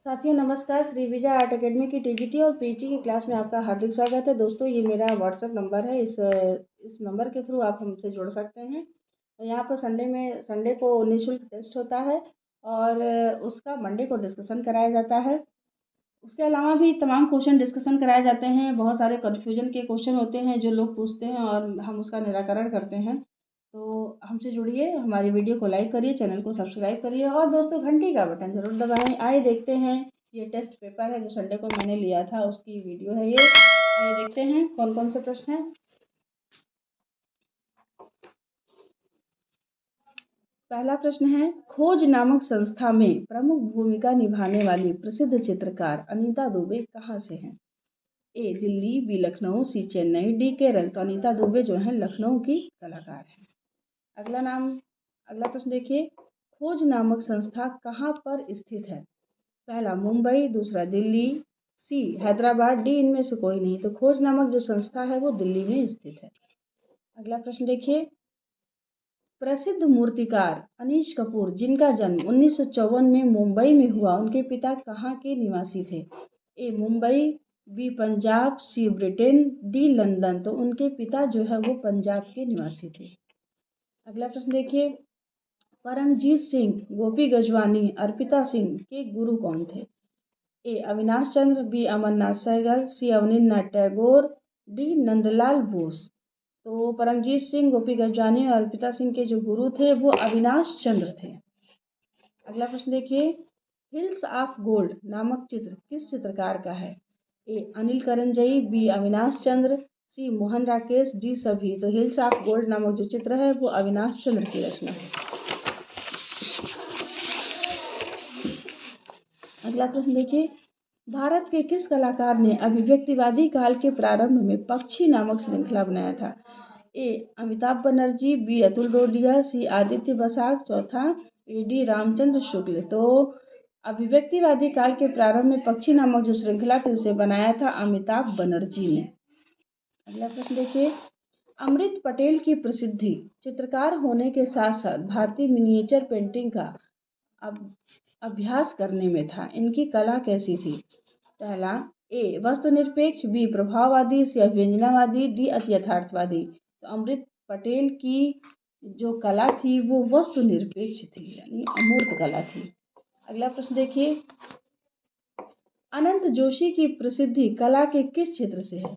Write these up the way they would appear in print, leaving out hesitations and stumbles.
साथियों नमस्कार। Shri Vijay art academy की टीजीटी और पीटी की क्लास में आपका हार्दिक स्वागत है। दोस्तों ये मेरा व्हाट्सएप नंबर है। इस नंबर के थ्रू आप हमसे जुड़ सकते हैं। यहाँ पर संडे को निःशुल्क टेस्ट होता है और उसका मंडे को डिस्कशन कराया जाता है। उसके अलावा भी तमाम क्वेश्चन डिस्कशन कराए जाते हैं। बहुत सारे कन्फ्यूजन के क्वेश्चन होते हैं जो लोग पूछते हैं और हम उसका निराकरण करते हैं। तो हमसे जुड़िए, हमारी वीडियो को लाइक करिए, चैनल को सब्सक्राइब करिए और दोस्तों घंटी का बटन ज़रूर दबाएं। आइए देखते हैं, ये टेस्ट पेपर है जो संडे को मैंने लिया था, उसकी वीडियो है ये। आइए देखते हैं कौन कौन से प्रश्न हैं। पहला प्रश्न है, खोज नामक संस्था में प्रमुख भूमिका निभाने वाली प्रसिद्ध चित्रकार अनीता दुबे कहाँ से हैं? ए दिल्ली, बी लखनऊ, सी चेन्नई, डी केरल। तो अनीता दुबे जो है लखनऊ की कलाकार है। अगला प्रश्न देखिए, खोज नामक संस्था कहाँ पर स्थित है? पहला मुंबई, दूसरा दिल्ली, सी हैदराबाद, डी इनमें से कोई नहीं। तो खोज नामक जो संस्था है वो दिल्ली में स्थित है। अगला प्रश्न देखिए, प्रसिद्ध मूर्तिकार अनीश कपूर जिनका जन्म 1954 में मुंबई में हुआ, उनके पिता कहाँ के निवासी थे? ए मुंबई, बी पंजाब, सी ब्रिटेन, डी लंदन। तो उनके पिता जो है वो पंजाब के निवासी थे। अगला प्रश्न देखिए, परमजीत सिंह, गोपी गजवानी, अर्पिता सिंह के गुरु कौन थे? ए अविनाश चंद्र, बी अमरनाथ सहगल, सी अवनींद्रनाथ टैगोर, डी नंदलाल बोस। तो परमजीत सिंह, गोपी गजवानी और अर्पिता सिंह के जो गुरु थे वो अविनाश चंद्र थे। अगला प्रश्न देखिए, हिल्स ऑफ गोल्ड नामक चित्र किस चित्रकार का है? ए अनिल करंजई, बी अविनाश चंद्र, सी मोहन राकेश, डी सभी। तो हिल्स ऑफ गोल्ड नामक जो चित्र है वो अविनाश चंद्र की रचना है। अगला प्रश्न देखिए, भारत के किस कलाकार ने अभिव्यक्तिवादी काल के प्रारंभ में पक्षी नामक श्रृंखला बनाया था? ए अमिताभ बनर्जी, बी अतुल डोडिया, सी आदित्य बसाक, चौथा ए डी रामचंद्र शुक्ल। तो अभिव्यक्तिवादी काल के प्रारंभ में पक्षी नामक जो श्रृंखला थी उसे बनाया था अमिताभ बनर्जी ने। अगला प्रश्न देखिए, अमृत पटेल की प्रसिद्धि चित्रकार होने के साथ साथ भारतीय मिनिएचर पेंटिंग का अभ्यास करने में था। इनकी कला कैसी थी? पहला ए वस्तुनिरपेक्ष, बी प्रभाववादी, सी अभिव्यंजनावादी, डी अति यथार्थवादी। तो अमृत पटेल की जो कला थी वो वस्तुनिरपेक्ष थी, यानी अमूर्त कला थी। अगला प्रश्न देखिए, अनंत जोशी की प्रसिद्धि कला के किस क्षेत्र से है?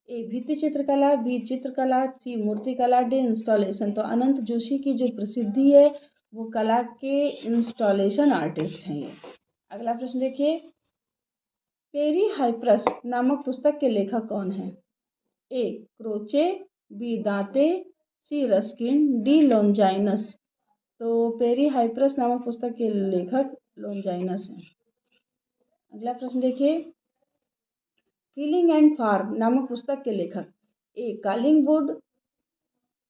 ए भित्ति चित्रकला, बी चित्रकला, सी मूर्तिकला, डी इंस्टॉलेशन। तो अनंत जोशी की जो प्रसिद्धि है वो कला के इंस्टॉलेशन आर्टिस्ट हैं ये। अगला प्रश्न देखिए, पेरी हाइप्रस नामक पुस्तक के लेखक कौन हैं? ए क्रोचे, बी दांते, सी रस्किन, डी लॉन्जाइनस। तो पेरी हाइप्रस नामक पुस्तक के लेखक लॉन्जाइनस हैं। अगला प्रश्न देखिए, फीलिंग एंड फार्म नामक पुस्तक के लेखक ए कालिंगवुड,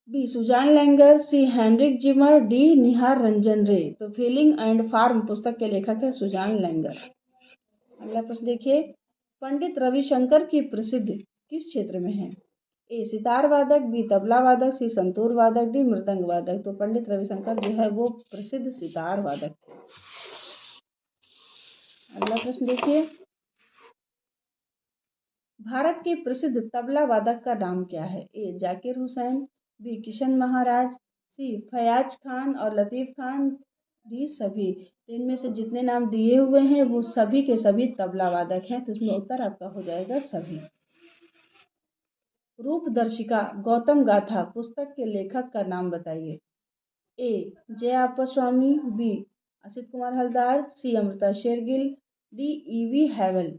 बी सुजान लैंगर, सी हेनरिक जिमर, डी निहार रंजन रे। तो फीलिंग एंड फार्म पुस्तक के लेखक है सुजान लैंगर। अगला प्रश्न देखिए, पंडित रविशंकर की प्रसिद्धि किस क्षेत्र में है? ए सितार वादक, बी तबला वादक, सी संतूर वादक, डी मृदंग वादक। तो पंडित रविशंकर जो है वो प्रसिद्ध सितार वादक थे। अगला प्रश्न देखिए, भारत के प्रसिद्ध तबला वादक का नाम क्या है? ए जाकिर हुसैन, बी किशन महाराज, सी फयाज खान और लतीफ़ खान, डी सभी। इनमें से जितने नाम दिए हुए हैं वो सभी के सभी तबला वादक हैं, तो इसमें उत्तर आपका हो जाएगा सभी। रूपदर्शिका गौतम गाथा पुस्तक के लेखक का नाम बताइए। A Jai Appaswamy, B Asit Kumar Haldar, C Amrita Shergil, D E V Havell.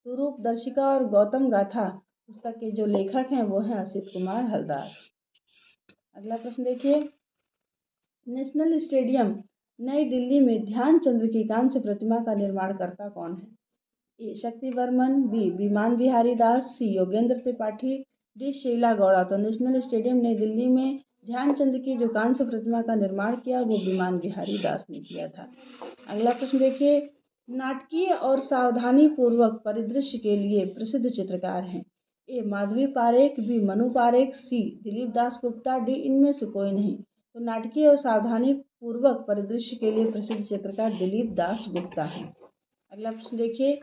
तो रूपदर्शिका और गौतम गाथा पुस्तक के जो लेखक हैं वो हैं असित कुमार हलदार। अगला प्रश्न देखिए, नेशनल स्टेडियम नई दिल्ली में ध्यानचंद की कांस्य प्रतिमा का निर्माण करता कौन है? ए शक्ति बर्मन, बी विमान बिहारी दास, सी योगेंद्र त्रिपाठी, डी शीला गौड़ा। तो नेशनल स्टेडियम नई दिल्ली में ध्यानचंद की जो कांस्य प्रतिमा का निर्माण किया वो विमान बिहारी दास ने किया था। अगला प्रश्न देखिए, नाटकीय और सावधानी पूर्वक परिदृश्य के लिए प्रसिद्ध चित्रकार हैं। ए माधवी पारेख, बी मनु पारेख, सी दिलीप दास गुप्ता, डी इनमें से कोई नहीं। तो नाटकीय और सावधानी पूर्वक परिदृश्य के लिए प्रसिद्ध चित्रकार दिलीप दास गुप्ता हैं। अगला प्रश्न देखिए,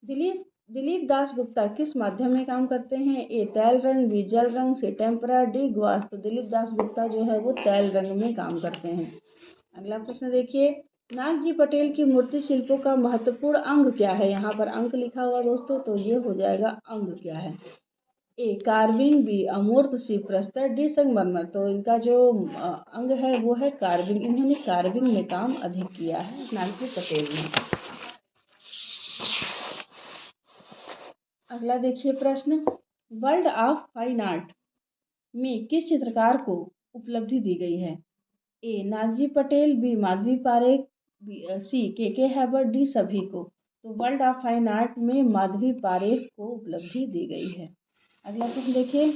दिलीप दिलीप दास गुप्ता किस माध्यम में काम करते हैं? ए तैल रंग, बी जल रंग, सी टेम्परा, डी ग्वास। तो दिलीप दास गुप्ता जो है वो तैल रंग में काम करते हैं। अगला प्रश्न देखिए, नागजी पटेल की मूर्ति शिल्पों का महत्वपूर्ण अंग क्या है? यहाँ पर अंक लिखा हुआ दोस्तों, तो ये हो जाएगा अंग क्या है? ए कार्विंग, बी अमूर्त, सी प्रस्तर, डी संगमरमर। तो इनका जो अंग है वो है कार्विंग। इन्होंने कार्विंग में काम अधिक किया है नागजी पटेल ने। अगला देखिए प्रश्न, वर्ल्ड ऑफ फाइन आर्ट में किस चित्रकार को उपलब्धि दी गई है? ए नागजी पटेल, बी माधवी पारेख, सी के हैबर, डी सभी को। तो वर्ल्ड ऑफ फाइन आर्ट में माधवी पारेख को उपलब्धि दी गई है। अगला प्रश्न देखिए,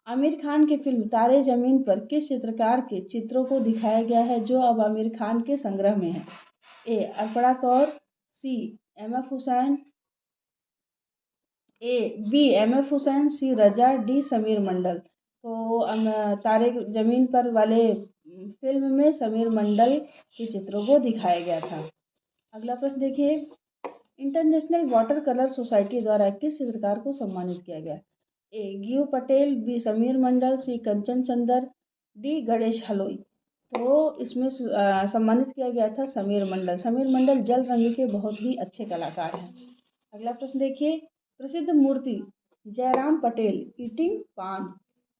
आमिर खान की फिल्म तारे जमीन पर किस चित्रकार के चित्रों को दिखाया गया है जो अब आमिर खान के संग्रह में है? ए अर्पणा कौर, सी एम.एफ. हुसैन, एम.एफ. हुसैन, सी रजा, डी समीर मंडल। तो तारे जमीन पर वाले फिल्म में समीर मंडल के चित्रों को दिखाया गया था। अगला प्रश्न देखिए, इंटरनेशनल वाटर कलर सोसाइटी द्वारा किस चित्रकार को सम्मानित किया गया? ए गिव पटेल, बी समीर मंडल, सी कंचन चंदर, डी गणेश हलोई। तो इसमें सम्मानित किया गया था समीर मंडल। समीर मंडल जल रंग के बहुत ही अच्छे कलाकार हैं। अगला प्रश्न देखिए, प्रसिद्ध मूर्ति जयराम पटेल ईटिंग पान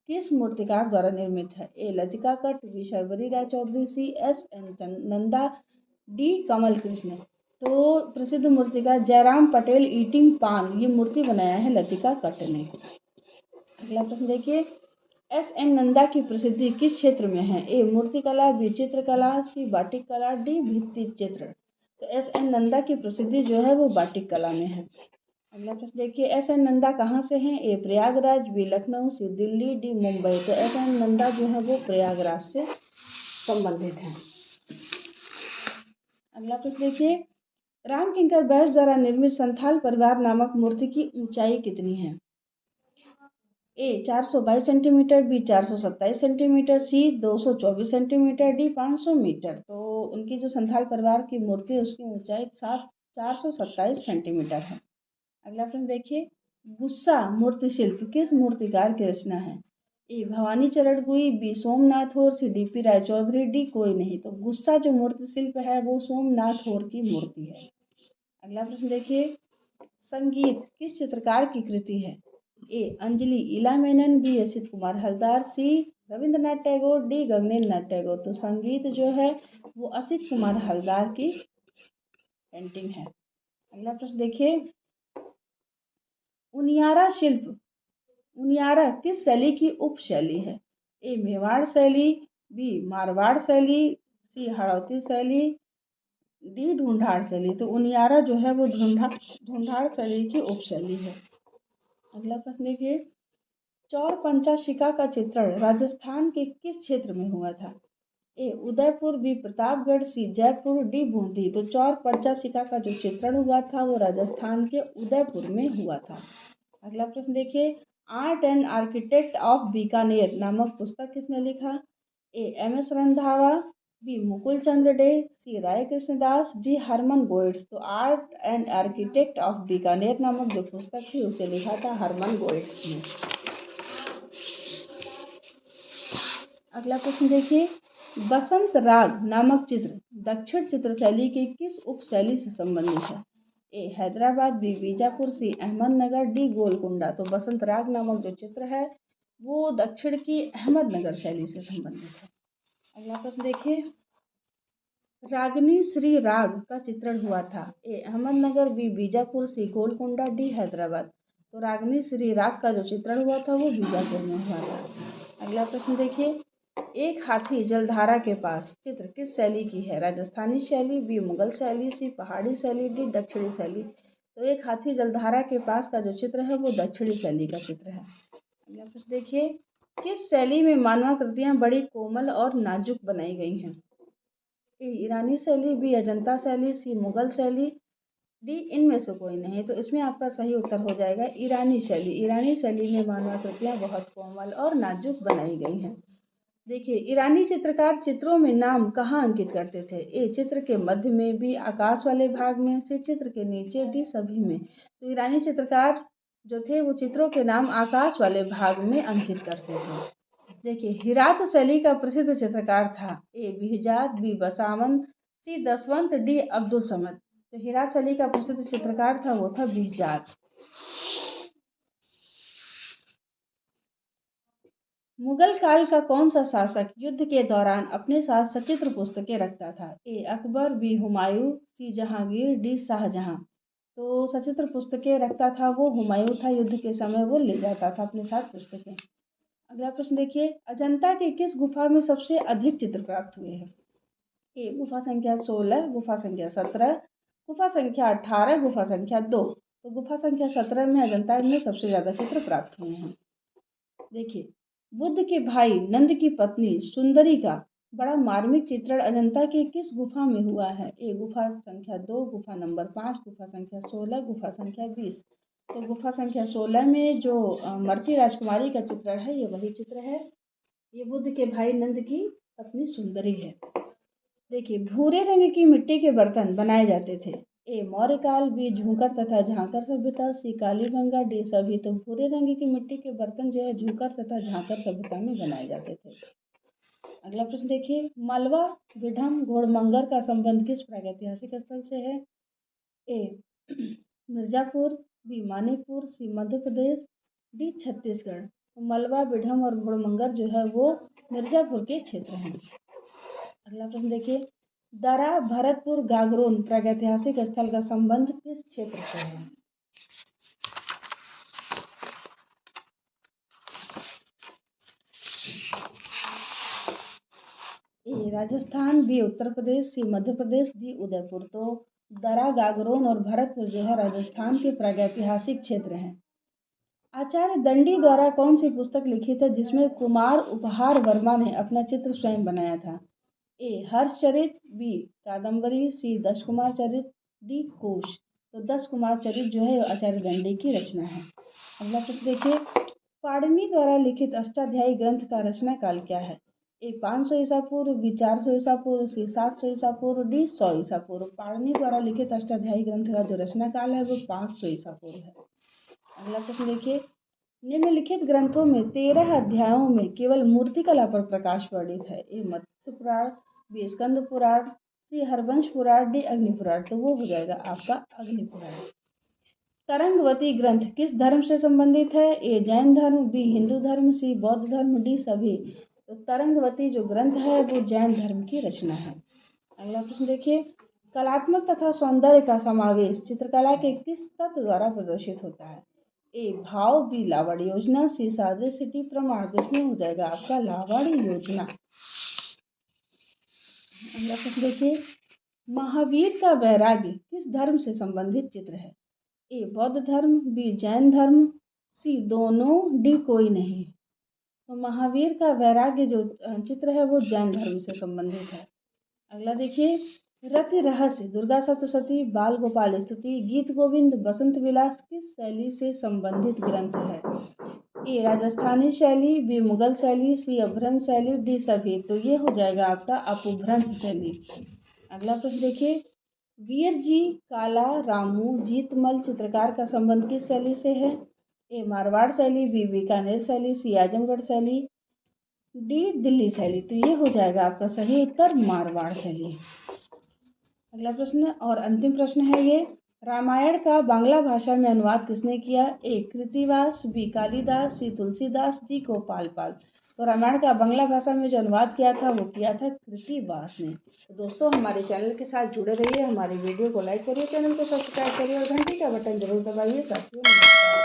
किस मूर्तिकार द्वारा निर्मित है? ए लतिका कट, बी शर्वरी राय चौधरी, सी एस.एन. नंदा, डी कमल कृष्ण। तो प्रसिद्ध मूर्तिकार जयराम पटेल ईटिंग पान ये मूर्ति बनाया है लतिका कट ने। अगला प्रश्न देखिए, एस.एन. नंदा की प्रसिद्धि किस क्षेत्र में है? ए मूर्तिकला, बी चित्रकला, सी बाटिक कला, डी भित्ति चित्र। तो एस.एन. नंदा की प्रसिद्धि जो है वो बाटिक कला में है। अगला प्रश्न देखिए, एस.एन. नंदा कहाँ से हैं? ए प्रयागराज, बी लखनऊ, सी दिल्ली, डी मुंबई। तो एस.एन. नंदा जो है वो प्रयागराज से संबंधित हैं। अगला प्रश्न देखिए, रामकिंकर बैस द्वारा निर्मित संथाल परिवार नामक मूर्ति की ऊंचाई कितनी है? ए 422 सेंटीमीटर, बी 427 सेंटीमीटर, सी 224 सेंटीमीटर, डी 500 मीटर। तो उनकी जो संथाल परिवार की मूर्ति है उसकी ऊंचाई 427 सेंटीमीटर है। अगला प्रश्न देखिए, गुस्सा मूर्ति शिल्प किस मूर्तिकार की रचना है? ए भवानी चरण गुई, बी सोमनाथ होर, सी डी.पी. रायचौधरी, डी कोई नहीं। तो गुस्सा जो मूर्ति शिल्प है वो सोमनाथ होर की मूर्ति है। अगला प्रश्न देखिए, संगीत किस चित्रकार की कृति है? ए अंजलि इला मेनन, बी असित कुमार हलदार, सी रविंद्रनाथ टैगोर, डी गगनेन्द्रनाथ टैगोर। तो संगीत जो है वो असित कुमार हलदार की पेंटिंग है। अगला प्रश्न देखिए, उनियारा शिल्प उनियारा किस शैली की उपशैली है? ए मेवाड़ शैली, बी मारवाड़ शैली, सी हाड़ौती शैली, डी ढूंढाड़ शैली। तो उनियारा जो है वो ढूंढाड़ शैली की उपशैली है। अगला प्रश्न देखिए, चौर पंचाशिका का चित्रण राजस्थान के किस क्षेत्र में हुआ था? ए उदयपुर, बी प्रतापगढ़, सी जयपुर, डी बूंदी। तो चौर पंचाशिका का जो चित्रण हुआ था वो राजस्थान के उदयपुर में हुआ था। अगला प्रश्न देखिए, art and architect of Bikaner नामक पुस्तक किसने लिखा? ए एम.एस. रंधावा, बी मुकुल चंद्र डे, सी राय कृष्णदास, डी हरमन गोइट्स। तो art and architect of Bikaner नामक जो पुस्तक थी उसे लिखा था हरमन गोइट्स ने। अगला प्रश्न देखिए, बसंत राग नामक चित्र दक्षिण चित्र शैली की किस उपशैली से संबंधित है? ए हैदराबाद, बी बीजापुर, सी अहमदनगर, डी गोलकुंडा। तो बसंत राग नामक जो चित्र है वो दक्षिण की अहमदनगर शैली से संबंधित है। अगला प्रश्न देखिए, रागनी श्री राग का चित्रण हुआ था? ए अहमदनगर, बी बीजापुर, सी गोलकुंडा, डी हैदराबाद। तो रागनी श्री राग का जो चित्रण हुआ था वो बीजापुर में हुआ था। अगला प्रश्न देखिए, एक हाथी जलधारा के पास चित्र किस शैली की है? राजस्थानी शैली, बी मुगल शैली, सी पहाड़ी शैली, डी दक्षिणी शैली। तो एक हाथी जलधारा के पास का जो चित्र है वो दक्षिणी शैली का चित्र है। अगला प्रश्न देखिए, किस शैली में मानवाकृतियां बड़ी कोमल और नाजुक बनाई गई हैं? ए ईरानी शैली, बी अजंता शैली, सी मुगल शैली, डी इनमें से कोई नहीं। तो इसमें आपका सही उत्तर हो जाएगा ईरानी शैली। ईरानी शैली में मानवाकृतियां बहुत कोमल और नाजुक बनाई गई हैं। देखिए, ईरानी चित्रकार चित्रों में नाम कहाँ अंकित करते थे? ए चित्र के मध्य में, बी आकाश वाले भाग में, सी चित्र के नीचे, डी सभी में। तो ईरानी चित्रकार जो थे वो चित्रों के नाम आकाश वाले भाग में अंकित करते थे। देखिए, हिरात शैली का प्रसिद्ध चित्रकार था ए बिहजात, बी बसावंत, सी दसवंत, डी अब्दुल समद। तो हिरात शैली का प्रसिद्ध चित्रकार था वो था बिहजात। मुगल काल का कौन सा शासक युद्ध के दौरान अपने साथ सचित्र पुस्तकें रखता था? ए अकबर, बी हुमायूं, सी जहांगीर, डी शाहजहां। तो सचित्र पुस्तकें रखता था वो हुमायूं था। युद्ध के समय वो ले जाता था अपने साथ पुस्तकें। अगला प्रश्न देखिए, अजंता की किस गुफा में सबसे अधिक चित्र प्राप्त हुए हैं? ए गुफा संख्या 16, गुफा संख्या 17, गुफा संख्या 18, गुफा संख्या 2। तो गुफा संख्या 17 में अजंता में सबसे ज़्यादा चित्र प्राप्त हुए हैं। देखिए, बुद्ध के भाई नंद की पत्नी सुंदरी का बड़ा मार्मिक चित्रण अजंता के किस गुफा में हुआ है? ए गुफा संख्या 2, गुफा नंबर 5, गुफा संख्या 16, गुफा संख्या 20। तो गुफा संख्या 16 में जो मरती राजकुमारी का चित्रण है ये वही चित्र है। ये बुद्ध के भाई नंद की पत्नी सुंदरी है। देखिए, भूरे रंग की मिट्टी के बर्तन बनाए जाते थे। ए मौर्यकाल, बी झूंकर तथा झांकर सभ्यता, सी कालीबंगा, डी सभी। तो भूरे रंग की मिट्टी के बर्तन जो है झूंकर तथा झांकर सभ्यता में बनाए जाते थे। अगला प्रश्न देखिए, मालवा विधम घोड़मंगर का संबंध किस प्रागैतिहासिक स्थल से है? ए मिर्जापुर, बी मानीपुर, सी मध्य प्रदेश, डी छत्तीसगढ़। तो मलवा विधम और घोड़मंगर जो है वो मिर्जापुर के क्षेत्र हैं। अगला प्रश्न देखिए, दरा भरतपुर गागरोन प्रागैतिहासिक स्थल का संबंध किस क्षेत्र से है? ए राजस्थान, बी उत्तर प्रदेश, सी मध्य प्रदेश, डी उदयपुर। तो दरा गागरोन और भरतपुर जो है राजस्थान के प्रागैतिहासिक क्षेत्र हैं। आचार्य दंडी द्वारा कौन सी पुस्तक लिखी थी जिसमें कुमार उपहार वर्मा ने अपना चित्र स्वयं बनाया था? ए हर्षचरित, बी कादम्बरी, सी दश कुमार चरित, डी कोश। तो दश कुमार चरित जो है आचार्य दंडी की रचना है। अगला प्रश्न देखिए, पाणिनि द्वारा लिखित अष्टाध्यायी ग्रंथ का रचना काल क्या है? ए 500 ईसा पूर्व, बी 400 ईसा पूर्व, सी 700 ईसा पूर्व, डी 100 ईसा पूर्व। पाणिनि द्वारा लिखित अष्टाध्यायी ग्रंथ का जो रचना काल है वो 500 ईसा पूर्व है। अगला प्रश्न देखिए, निम्नलिखित ग्रंथों में 13 अध्यायों में केवल मूर्तिकला पर प्रकाश वर्णित है। ए मत्स्य पुराण, बी स्कंद पुराण, सी हरवंश पुराण, डी अग्नि पुराण। तो वो हो जाएगा आपका अग्नि पुराण। तरंगवती ग्रंथ किस धर्म से संबंधित है? ए जैन धर्म, बी हिंदू धर्म, सी बौद्ध धर्म, डी सभी। तो तरंगवती जो ग्रंथ है वो जैन धर्म की रचना है। अगला प्रश्न देखिए, कलात्मक तथा सौंदर्य का समावेश चित्रकला के किस तत्व द्वारा प्रदर्शित होता है? ए भाव, बी लावण्य योजना, सी सादृश्य, प्रमाण। जिसमें हो जाएगा आपका लावण्य योजना। अगला प्रश्न देखिए, महावीर का वैराग्य किस धर्म से संबंधित चित्र है? ए बौद्ध धर्म, बी जैन धर्म, सी दोनों, डी कोई नहीं। तो महावीर का वैराग्य जो चित्र है वो जैन धर्म से संबंधित है। अगला देखिए, रति रहस्य, दुर्गा सप्तशती, बाल गोपाल स्तुति, गीत गोविंद, बसंत विलास किस शैली से संबंधित ग्रंथ है? ए राजस्थानी शैली, बी मुगल शैली, सी अभ्रंश शैली, डी सभी। तो ये हो जाएगा आपका अपभ्रंश शैली। अगला प्रश्न देखिए, वीर जी काला रामू जीतमल चित्रकार का संबंध किस शैली से है? ए मारवाड़ शैली, बी बीकानेर शैली, सी आजमगढ़ शैली, डी दिल्ली शैली। तो ये हो जाएगा आपका सही उत्तर मारवाड़ शैली। अगला प्रश्न और अंतिम प्रश्न है ये, रामायण का बांग्ला भाषा में अनुवाद किसने किया? ए कृतिवास, बी कालिदास, सी तुलसीदास, डी गोपाल पाल। तो रामायण का बांग्ला भाषा में जो अनुवाद किया था वो किया था कृतिवास ने। तो दोस्तों हमारे चैनल के साथ जुड़े रहिए, हमारे वीडियो को लाइक करिए, चैनल को सब्सक्राइब करिए और घंटी का बटन जरूर दबाइए। साथियों नमस्कार।